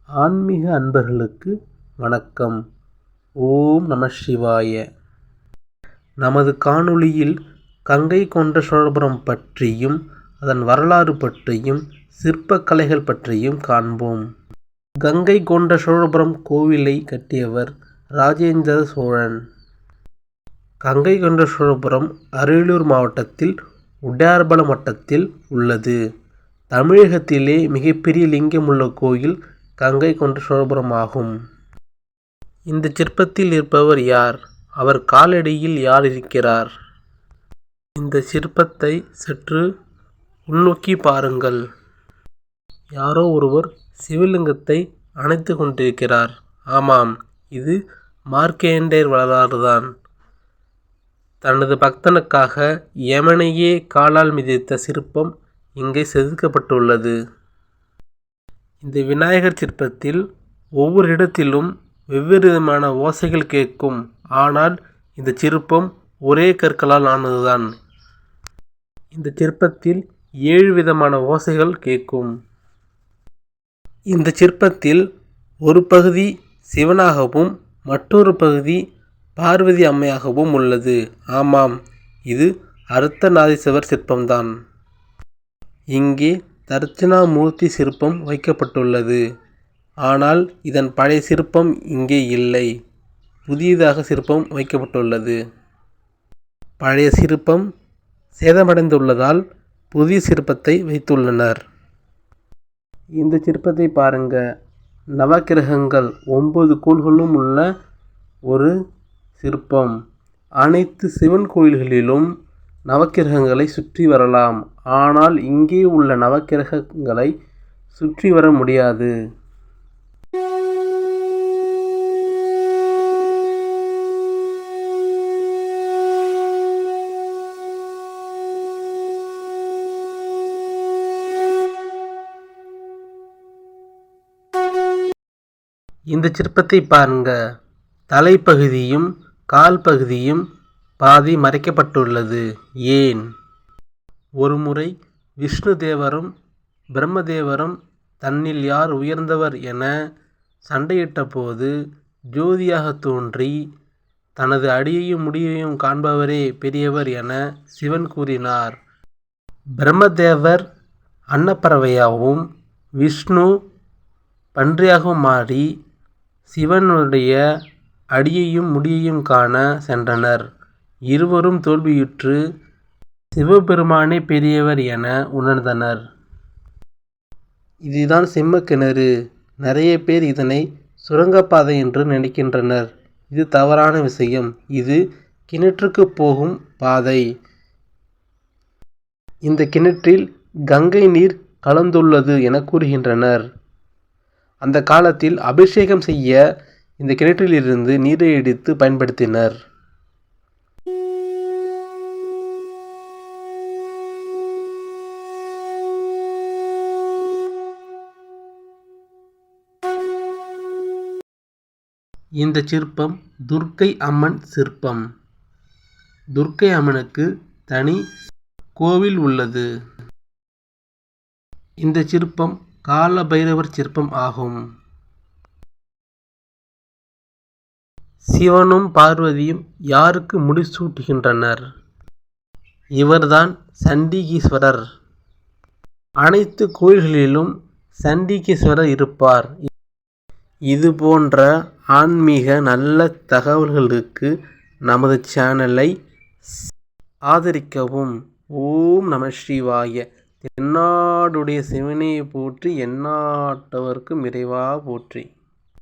ஆன்மீக அன்பர்களுக்கு வணக்கம். ஓம் நம சிவாய. நமது காணொளியில் கங்கை கொண்ட சோழபுரம் பற்றியும் அதன் வரலாறு பற்றியும் சிற்பக்கலைகள் பற்றியும் காண்போம். கங்கை கொண்ட சோழபுரம் கோவிலை கட்டியவர் ராஜேந்திர சோழன். கங்கை கொண்ட சோழபுரம் அரியலூர் மாவட்டத்தில் உடையார்பாளையம் வட்டத்தில் உள்ளது. தமிழகத்திலே மிகப்பெரிய லிங்கம் உள்ள கோயில் கங்கை கொண்ட சோழபுரம் ஆகும். இந்த சிற்பத்தில் இருப்பவர் யார்? அவர் காலடியில் யார் இருக்கிறார்? இந்த சிற்பத்தை சற்று உள்நோக்கி பாருங்கள். யாரோ ஒருவர் சிவலிங்கத்தை அணைத்து கொண்டிருக்கிறார். ஆமாம், இது மார்க்கண்டேயர் வரலாறுதான். தனது பக்தனுக்காக யமனையே காலால் மிதித்த சிற்பம் இங்கே செதுக்கப்பட்டுள்ளது. இந்த விநாயகர் சிற்பத்தில் ஒவ்வொரு இடத்திலும் வெவ்வேறு விதமான ஓசைகள் கேட்கும். ஆனால் இந்த சிற்பம் ஒரே கற்களால் ஆனதுதான். இந்த சிற்பத்தில் 7 விதமான ஓசைகள் கேட்கும். இந்த சிற்பத்தில் ஒரு பகுதி சிவனாகவும் மற்றொரு பகுதி பார்வதி அம்மையாகவும் உள்ளது. ஆமாம், இது அர்த்தநாதீஸ்வரர் சிற்பம்தான். இங்கே தட்சிணாமூர்த்தி சிற்பம் வைக்கப்பட்டுள்ளது. ஆனால் இதன் பழைய சிற்பம் இங்கே இல்லை. புதியதாக சிற்பம் வைக்கப்பட்டுள்ளது. பழைய சிற்பம் சேதமடைந்துள்ளதால் புதிய சிற்பத்தை வைத்துள்ளனர். இந்த சிற்பத்தை பாருங்க. நவக்கிரகங்கள் 9 கோள்களும் உள்ள ஒரு சிற்பம். அனைத்து சிவன் கோயில்களிலும் நவக்கிரகங்களை சுற்றி வரலாம். ஆனால் இங்கே உள்ள நவக்கிரகங்களை சுற்றி வர முடியாது. இந்த சிற்பத்தை பாருங்க. தலைப்பகுதியும் கால் பகுதியும் பாதி மறைக்கப்பட்டுள்ளது. ஏன்? ஒருமுறை விஷ்ணு தேவரும் பிரம்மதேவரும் தன்னில் யார் உயர்ந்தவர் என சண்டையிட்ட போது ஜோதியாக தோன்றி தனது அடியையும் முடியையும் காண்பவரே பெரியவர் என சிவன் கூறினார். பிரம்மதேவர் அன்னப்பறவையாகவும் விஷ்ணு பன்றியாகவும் மாறி சிவனுடைய அடியையும் முடியையும் காண சென்றனர். இருவரும் தோல்வியுற்று சிவபெருமானே பெரியவர் என உணர்ந்தனர். இதுதான் சிம்மக்கிணறு. நிறைய பேர் இதனை சுரங்கப்பாதை என்று நினைக்கின்றனர். இது தவறான விஷயம். இது கிணற்றுக்கு போகும் பாதை. இந்த கிணற்றில் கங்கை நீர் கலந்துள்ளது என கூறுகின்றனர். அந்த காலத்தில் அபிஷேகம் செய்ய இந்த கிணற்றிலிருந்து நீரை எடுத்து பயன்படுத்தினர். இந்த சிற்பம் துர்க்கை அம்மன் சிற்பம். துர்க்கை அம்மனுக்கு தனி கோவில் உள்ளது. இந்த சிற்பம் கால பைரவர் சிற்பம் ஆகும். சிவனும் பார்வதியும் யாருக்கு முடிசூட்டுகின்றனர்? இவர்தான் சண்டிகேஸ்வரர். அனைத்து கோயில்களிலும் சண்டிகேஸ்வரர் இருப்பார். இது போன்ற ஆன்மீக நல்ல தகவல்களுக்கு நமது சேனலை ஆதரிக்கவும். ஓம் நம சிவாய. தென்னாடுடைய சிவனே போற்றி, எந்நாட்டவர்க்கும் இறைவா போற்றி.